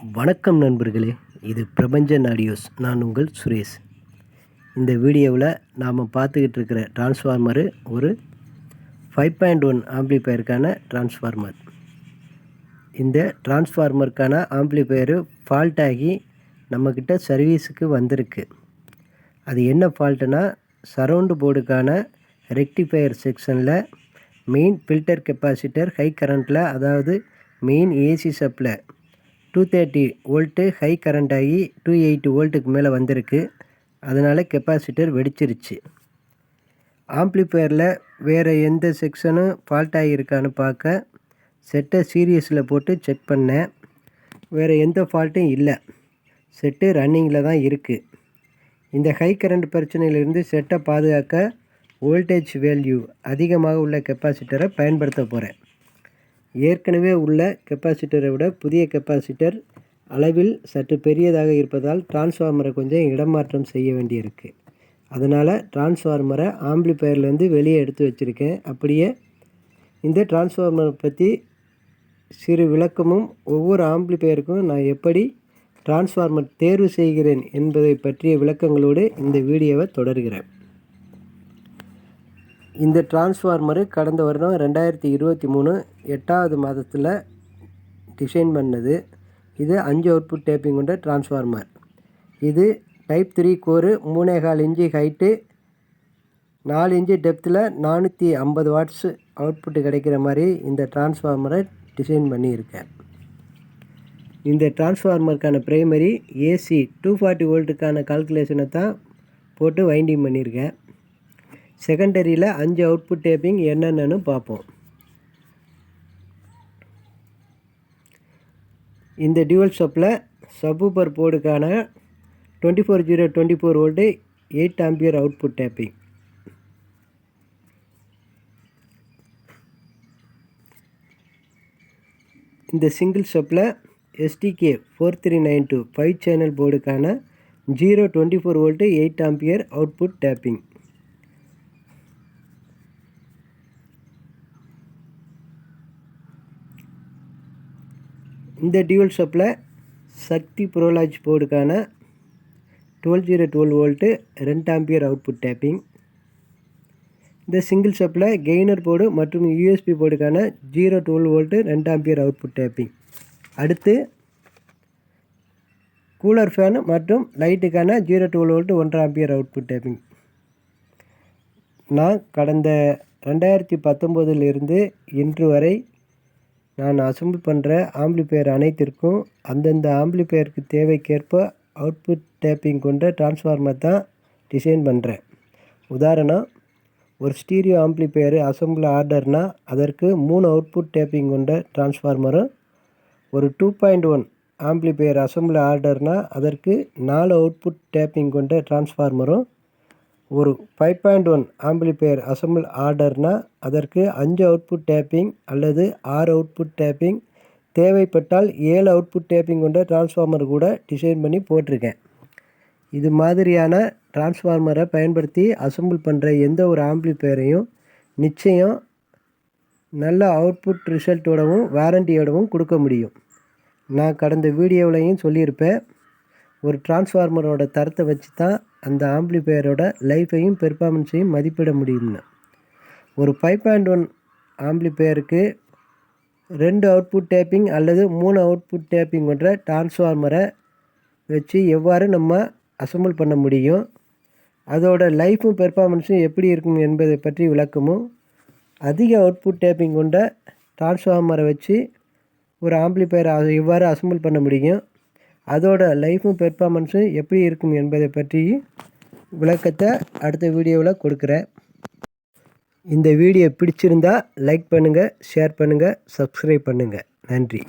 வணக்கம் நண்பர்களே, இது பிரபஞ்சன் ஆடியோஸ். நான் உங்கள் சுரேஷ். இந்த வீடியோவில் நாம் பார்த்துக்கிட்டு இருக்கிற டிரான்ஸ்ஃபார்மரு ஒரு 5.1 ஆம்ப்ளிஃபையருக்கான டிரான்ஸ்ஃபார்மர். இந்த டிரான்ஸ்ஃபார்மருக்கான ஆம்ப்ளிஃபையரு ஃபால்ட் ஆகி நம்மக்கிட்ட சர்வீஸுக்கு வந்திருக்கு. அது என்ன ஃபால்ட்டுனா, சரவுண்டு போர்டுக்கான ரெக்டிஃபையர் செக்ஷனில் மெயின் ஃபில்டர் கெப்பாசிட்டர் ஹை கரண்ட்டில், அதாவது main AC supply 230 volt high current ஆகி 280 வோல்ட்டுக்கு மேலே வந்திருக்கு. அதனால் கெப்பாசிட்டர் வெடிச்சிருச்சு. ஆம்ப்ளிஃபையரில் வேறு எந்த செக்ஷனும் ஃபால்ட் ஆகியிருக்கான்னு பார்க்க செட்டை சீரியஸில் போட்டு செக் பண்ணேன். வேறு எந்த ஃபால்ட்டும் இல்லை. செட்டு ரன்னிங்கில் தான் இருக்குது. இந்த ஹை கரண்ட் பிரச்சனையிலிருந்து செட்டை பாதுகாக்க வோல்டேஜ் வேல்யூ அதிகமாக உள்ள கெப்பாசிட்டரை பயன்படுத்த போகிறேன். ஏற்கனவே உள்ள கெப்பாசிட்டரை விட புதிய கெப்பாசிட்டர் அளவில் சற்று பெரியதாக இருப்பதால் டிரான்ஸ்ஃபார்மரை கொஞ்சம் இடமாற்றம் செய்ய வேண்டியிருக்கு. அதனால் டிரான்ஸ்ஃபார்மரை ஆம்ப்ளிஃபையர்லேருந்து வெளியே எடுத்து வச்சுருக்கேன். அப்படியே இந்த டிரான்ஸ்ஃபார்மரை பற்றி சிறு விளக்கமும், ஒவ்வொரு ஆம்ப்ளிஃபையருக்கும் நான் எப்படி டிரான்ஸ்ஃபார்மர் தேர்வு செய்கிறேன் என்பதை பற்றிய விளக்கங்களோடு இந்த வீடியோவை தொடர்கிறேன். இந்த டிரான்ஸ்ஃபார்மரு கடந்த வருடம் 2023 8வது மாதத்தில் டிசைன் பண்ணது. இது 5 அவுட்புட் டேப்பிங் கொண்ட டிரான்ஸ்ஃபார்மர். இது type 3 core, 3.25 inch height, 4 inch டெப்த்தில் 450 வாட்ஸு அவுட்புட்டு கிடைக்கிற மாதிரி இந்த டிரான்ஸ்ஃபார்மரை டிசைன் பண்ணியிருக்கேன். இந்த டிரான்ஸ்ஃபார்மருக்கான ப்ரைமரி ஏசி 240 வோல்ட்டுக்கான கால்குலேஷனை தான் போட்டு வைண்டிங் பண்ணியிருக்கேன். செகண்டரியில் 5 அவுட்புட் டேப்பிங் என்னென்னு பார்ப்போம். இந்த டியூவல் சப்பில் சப்வூஃபர் போர்டுக்கான 24/0 வோல்ட்டு 8 ஆம்பியர் அவுட்புட் டேப்பிங். இந்த சிங்கிள் சப்பில் STK 4392 5 சேனல் போர்டுக்கான 0/24 வோல்ட்டு 8 ஆம்பியர் அவுட்புட் டேப்பிங். இந்த டியூவல் சப்பில் சக்தி ப்ரோலாஜ் போர்டுக்கான 12/12 வோல்ட்டு 2 ஆம்பியர் அவுட்புட் டேப்பிங். இந்த சிங்கிள் சப்பில் கெய்னர் போர்டு மற்றும் USB போர்டுக்கான 0/12 வோல்ட்டு 2 ஆம்பியர் அவுட்புட் டேப்பிங். அடுத்து cooler fan மற்றும் லைட்டுக்கான 0/12 வோல்ட்டு 1 ஆம்பியர் அவுட்புட் டேப்பிங். நான் கடந்த 2019 இன்று வரை நான் அசம்பிள் பண்ணுற ஆம்ப்ளிஃபையர் அனைத்திற்கும் அந்தந்த ஆம்ப்ளிஃபையருக்கு தேவைக்கேற்ப அவுட்புட் டேப்பிங் கொண்ட டிரான்ஸ்ஃபார்மர் தான் டிசைன் பண்ணுறேன். உதாரணம், ஒரு ஸ்டீரியோ ஆம்ப்ளிஃபையர் அசம்பிள் ஆர்டர்னால் அதற்கு 3 அவுட்புட் டேப்பிங் கொண்ட டிரான்ஸ்ஃபார்மரும், ஒரு 2.1 ஆம்ப்ளிஃபையர் அசம்பிள் ஆர்டர்னால் அதற்கு 4 அவுட்புட் டேப்பிங் கொண்ட டிரான்ஸ்ஃபார்மரும், ஒரு 5.1 ஆம்ப்ளிஃபையர் அசம்பிள் ஆர்டர்னால் அதற்கு 5 அவுட்புட் டேப்பிங் அல்லது 6 அவுட்புட் டேப்பிங், தேவைப்பட்டால் 7 அவுட்புட் டேப்பிங் கொண்ட டிரான்ஸ்ஃபார்மர் கூட டிசைன் பண்ணி போட்டிருக்கேன். இது மாதிரியான டிரான்ஸ்ஃபார்மரை பயன்படுத்தி அசம்பிள் பண்ணுற எந்த ஒரு ஆம்ப்ளிஃபையரையும் நிச்சயம் நல்ல அவுட்புட் ரிசல்ட்டோடவும் வாரண்டியோடவும் கொடுக்க முடியும். நான் கடந்த வீடியோவிலையும் சொல்லியிருப்பேன், ஒரு டிரான்ஸ்ஃபார்மரோட தரத்தை வச்சு தான் அந்த ஆம்ப்ளிஃபையரோட லைஃபையும் பெர்ஃபார்மன்ஸையும் மதிப்பிட முடியும்னு. ஒரு 5.1 ஆம்ப்ளிஃபையருக்கு 2 அவுட்புட் டேப்பிங் அல்லது 3 அவுட்புட் டேப்பிங் கொண்ட டிரான்ஸ்ஃபார்மரை வச்சு எவ்வாறு நம்ம அசம்பிள் பண்ண முடியும், அதோட லைஃபும் பெர்ஃபார்மன்ஸும் எப்படி இருக்கும் என்பதை பற்றி விளக்கமும், அதிக அவுட்புட் டேப்பிங் கொண்ட டிரான்ஸ்ஃபார்மரை வச்சு ஒரு ஆம்ப்ளிஃபையரை எவ்வாறு அசம்பிள் பண்ண முடியும், அதோட லைஃபும் பெர்ஃபார்மன்ஸும் எப்படி இருக்கும் என்பதை பற்றி விளக்கத்தை அடுத்த வீடியோவில் கொடுக்குறேன். இந்த வீடியோ பிடிச்சிருந்தால் லைக் பண்ணுங்கள், ஷேர் பண்ணுங்கள், சப்ஸ்கிரைப் பண்ணுங்கள். நன்றி.